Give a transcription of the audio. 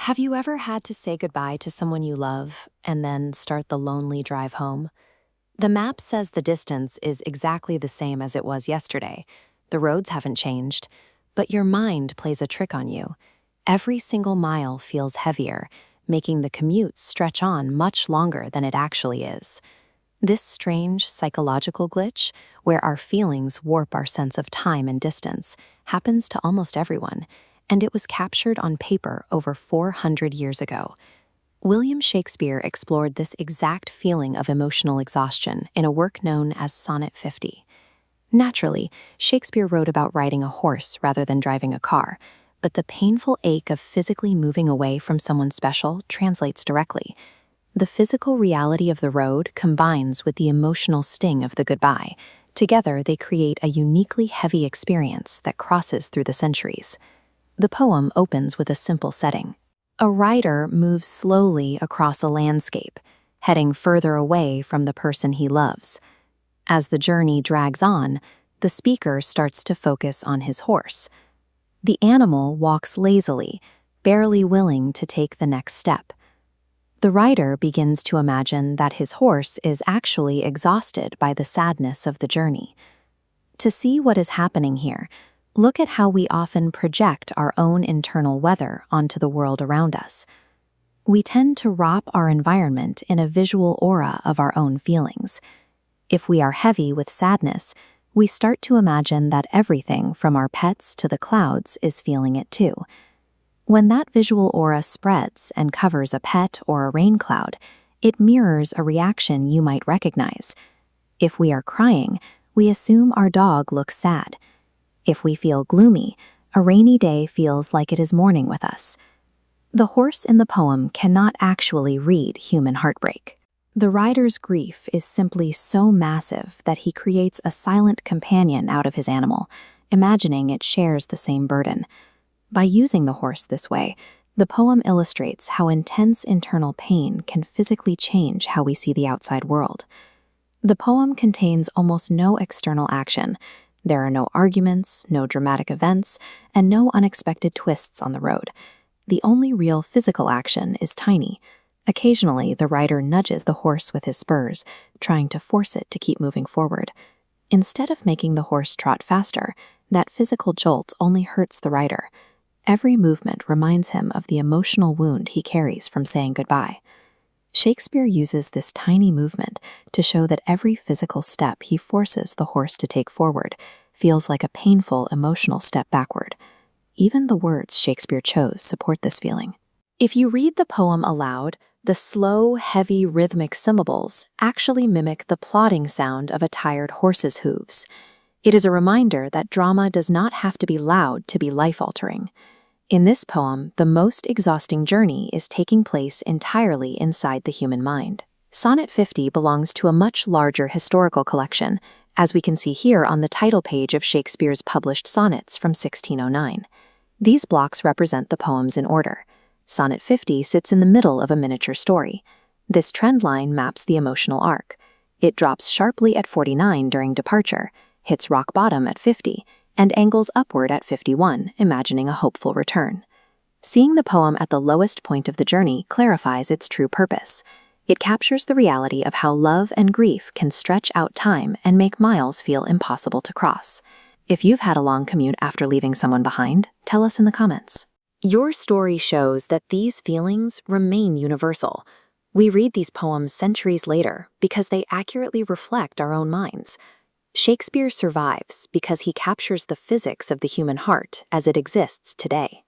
Have you ever had to say goodbye to someone you love and then start the lonely drive home? The map says the distance is exactly the same as it was yesterday. The roads haven't changed, but your mind plays a trick on you. Every single mile feels heavier, making the commute stretch on much longer than it actually is. This strange psychological glitch, where our feelings warp our sense of time and distance, happens to almost everyone, and it was captured on paper over 400 years ago. William Shakespeare explored this exact feeling of emotional exhaustion in a work known as Sonnet 50. Naturally, Shakespeare wrote about riding a horse rather than driving a car, but the painful ache of physically moving away from someone special translates directly. The physical reality of the road combines with the emotional sting of the goodbye. Together, they create a uniquely heavy experience that crosses through the centuries. The poem opens with a simple setting. A rider moves slowly across a landscape, heading further away from the person he loves. As the journey drags on, the speaker starts to focus on his horse. The animal walks lazily, barely willing to take the next step. The rider begins to imagine that his horse is actually exhausted by the sadness of the journey. To see what is happening here, look at how we often project our own internal weather onto the world around us. We tend to wrap our environment in a visual aura of our own feelings. If we are heavy with sadness, we start to imagine that everything from our pets to the clouds is feeling it too. When that visual aura spreads and covers a pet or a rain cloud, it mirrors a reaction you might recognize. If we are crying, we assume our dog looks sad. If we feel gloomy, a rainy day feels like it is mourning with us. The horse in the poem cannot actually read human heartbreak. The rider's grief is simply so massive that he creates a silent companion out of his animal, imagining it shares the same burden. By using the horse this way, the poem illustrates how intense internal pain can physically change how we see the outside world. The poem contains almost no external action. There are no arguments, no dramatic events, and no unexpected twists on the road. The only real physical action is tiny. Occasionally, the rider nudges the horse with his spurs, trying to force it to keep moving forward. Instead of making the horse trot faster, that physical jolt only hurts the rider. Every movement reminds him of the emotional wound he carries from saying goodbye. Shakespeare uses this tiny movement to show that every physical step he forces the horse to take forward feels like a painful emotional step backward. Even the words Shakespeare chose support this feeling. If you read the poem aloud, the slow, heavy rhythmic syllables actually mimic the plodding sound of a tired horse's hooves. It is a reminder that drama does not have to be loud to be life-altering. In this poem, the most exhausting journey is taking place entirely inside the human mind. Sonnet 50 belongs to a much larger historical collection, as we can see here on the title page of Shakespeare's published sonnets from 1609. These blocks represent the poems in order. Sonnet 50 sits in the middle of a miniature story. This trend line maps the emotional arc. It drops sharply at 49 during departure, hits rock bottom at 50, and angles upward at 51, imagining a hopeful return. Seeing the poem at the lowest point of the journey clarifies its true purpose. It captures the reality of how love and grief can stretch out time and make miles feel impossible to cross. If you've had a long commute after leaving someone behind, tell us in the comments. Your story shows that these feelings remain universal. We read these poems centuries later because they accurately reflect our own minds. Shakespeare survives because he captures the physics of the human heart as it exists today.